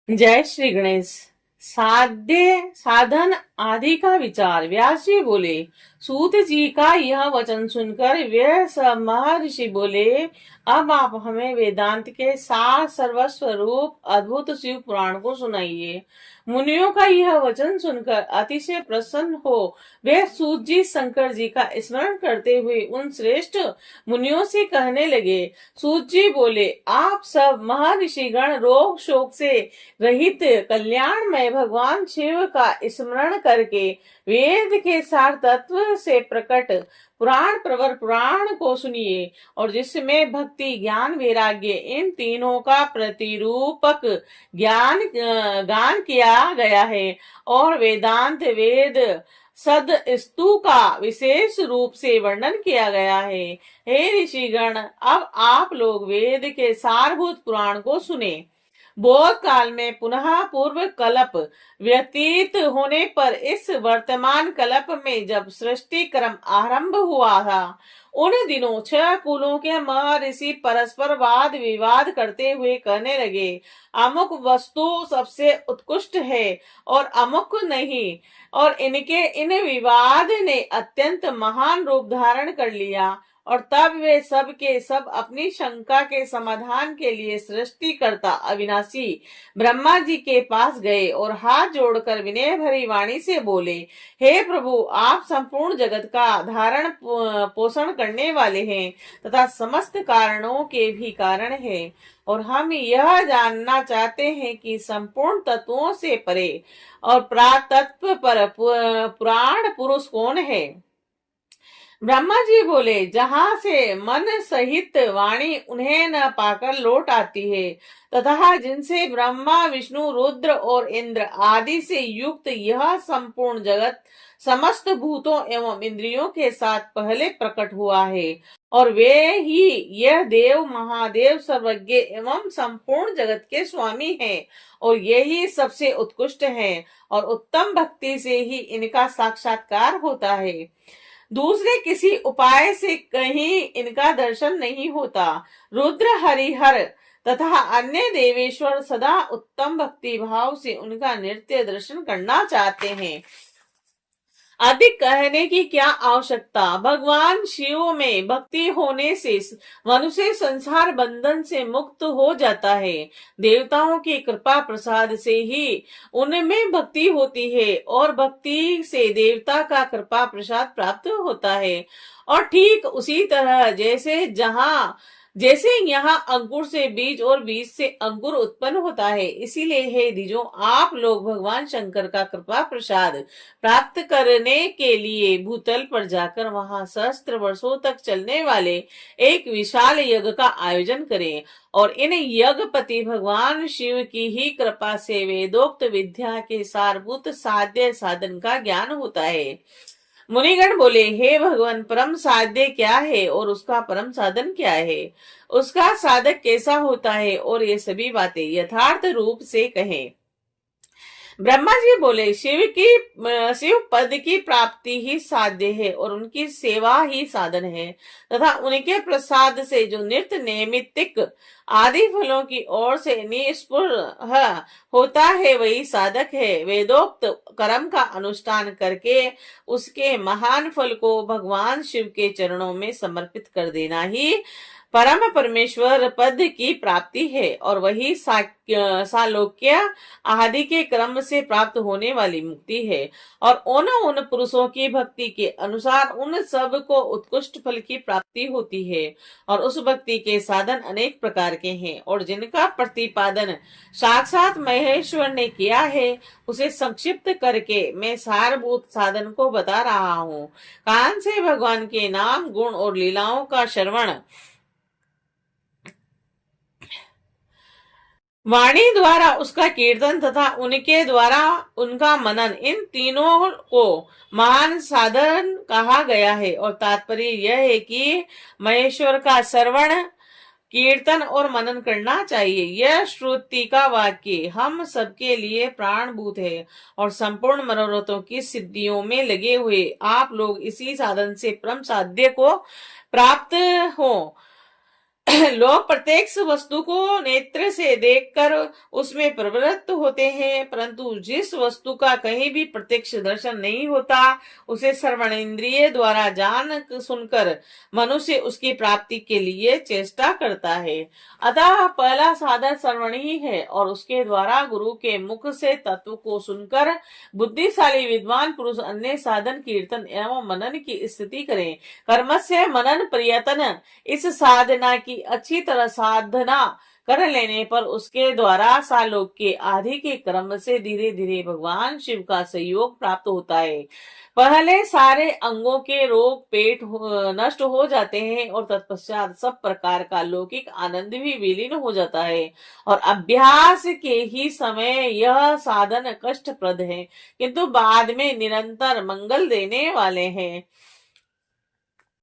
जय श्री गणेश। साध्य साधन आदि का विचार। व्यास जी बोले, सूत जी का यह वचन सुनकर वे सब महर्षि बोले, अब आप हमें वेदांत के सार सर्वस्व रूप अद्भुत शिव पुराण को सुनाइए। मुनियों का यह वचन सुनकर अतिशय प्रसन्न हो वे सूत जी शंकर जी का स्मरण करते हुए उन श्रेष्ठ मुनियों से कहने लगे। सूत जी बोले, आप सब महर्षिगण रोग शोक से रहित कल्याणमय भगवान शिव का स्मरण करके वेद के सार तत्व से प्रकट पुराण प्रवर पुराण को सुनिए, और जिसमें भक्ति ज्ञान वैराग्य इन तीनों का प्रतिरूपक गान किया गया है, और वेदांत वेद सद स्तु का विशेष रूप से वर्णन किया गया है। हे ऋषिगण, अब आप लोग वेद के सारभूत पुराण को सुने। बोध काल में पुनः पूर्व कल्प व्यतीत होने पर इस वर्तमान कल्प में जब सृष्टि क्रम आरंभ हुआ था, उन दिनों 6 कुलों के महर्षि परस्पर वाद विवाद करते हुए कहने लगे, अमुक वस्तु सबसे उत्कृष्ट है और अमुक नहीं, और इनके इन विवाद ने अत्यंत महान रूप धारण कर लिया। और तब वे सब के सब अपनी शंका के समाधान के लिए सृष्टिकर्ता अविनाशी ब्रह्मा जी के पास गए और हाथ जोड़कर विनय भरी वाणी से बोले, हे प्रभु, आप संपूर्ण जगत का धारण पोषण करने वाले हैं तथा समस्त कारणों के भी कारण हैं, और हम यह जानना चाहते हैं कि संपूर्ण तत्वों से परे और प्रातत्व पर पुराण पुरुष कौन है। ब्रह्मा जी बोले, जहां से मन सहित वाणी उन्हें न पाकर लौट आती है तथा जिनसे ब्रह्मा विष्णु रुद्र और इंद्र आदि से युक्त यह संपूर्ण जगत समस्त भूतों एवं इंद्रियों के साथ पहले प्रकट हुआ है, और वे ही यह देव महादेव सर्वज्ञ एवं संपूर्ण जगत के स्वामी हैं, और यही सबसे उत्कृष्ट हैं, और उत्तम भक्ति से ही इनका साक्षात्कार होता है। दूसरे किसी उपाय से कहीं इनका दर्शन नहीं होता। रुद्र हरिहर तथा अन्य देवेश्वर सदा उत्तम भक्ति भाव से उनका नित्य दर्शन करना चाहते हैं। अधिक कहने की क्या आवश्यकता। भगवान शिव में भक्ति होने से मनुष्य संसार बंधन से मुक्त हो जाता है। देवताओं की कृपा प्रसाद से ही उनमें भक्ति होती है, और भक्ति से देवता का कृपा प्रसाद प्राप्त होता है। और ठीक उसी तरह जैसे यहाँ अंकुर से बीज और बीज से अंकुर उत्पन्न होता है, इसीलिए हे द्विजों, आप लोग भगवान शंकर का कृपा प्रसाद प्राप्त करने के लिए भूतल पर जाकर वहां सहस्त्र वर्षों तक चलने वाले एक विशाल यज्ञ का आयोजन करें, और इन यज्ञपति भगवान शिव की ही कृपा से वेदोक्त विद्या के सारभूत साध्य साधन का ज्ञान होता है। मुनिगण बोले, हे भगवान, परम साध्य क्या है और उसका परम साधन क्या है, उसका साधक कैसा होता है, और ये सभी बातें यथार्थ रूप से कहें। ब्रह्मा जी बोले, शिव पद की प्राप्ति ही साध्य है और उनकी सेवा ही साधन है, तथा उनके प्रसाद से जो नित्य नैमित्तिक आदि फलों की ओर से निस्पृह होता है वही साधक है। वेदोक्त कर्म का अनुष्ठान करके उसके महान फल को भगवान शिव के चरणों में समर्पित कर देना ही परम परमेश्वर पद की प्राप्ति है, और वही सालोक्य आदि के क्रम से प्राप्त होने वाली मुक्ति है। और उन पुरुषों की भक्ति के अनुसार उन सब को उत्कृष्ट फल की प्राप्ति होती है, और उस भक्ति के साधन अनेक प्रकार के हैं, और जिनका प्रतिपादन साक्षात महेश्वर ने किया है उसे संक्षिप्त करके मैं सारभूत साधन को बता रहा हूँ। कान से भगवान के नाम गुण और लीलाओं का श्रवण, वाणी द्वारा उसका कीर्तन तथा उनके द्वारा उनका मनन, इन तीनों को महान साधन कहा गया है। और तात्पर्य यह है कि महेश्वर का श्रवण कीर्तन और मनन करना चाहिए। यह श्रुति का वाक्य हम सबके लिए प्राणभूत है, और संपूर्ण मनोरथों की सिद्धियों में लगे हुए आप लोग इसी साधन से परम साध्य को प्राप्त हो। लोग प्रत्यक्ष वस्तु को नेत्र से देखकर उसमें प्रवृत्त होते हैं, परंतु जिस वस्तु का कहीं भी प्रत्यक्ष दर्शन नहीं होता, उसे श्रवणेन्द्रिय द्वारा जान सुनकर मनुष्य उसकी प्राप्ति के लिए चेष्टा करता है। अतः पहला साधन श्रवण ही है, और उसके द्वारा गुरु के मुख से तत्व को सुनकर बुद्धिशाली विद्वान पुरुष अन्य साधन कीर्तन एवं मनन की स्थिति करें। कर्म से मनन प्रयत्न, इस साधना की अच्छी तरह साधना कर लेने पर उसके द्वारा सालोक के आदि के क्रम से धीरे धीरे भगवान शिव का सहयोग प्राप्त होता है। पहले सारे अंगों के रोग पेट नष्ट हो जाते हैं और तत्पश्चात सब प्रकार का लौकिक आनंद भी विलीन हो जाता है। और अभ्यास के ही समय यह साधन कष्टप्रद है, किंतु बाद में निरंतर मंगल देने वाले हैं।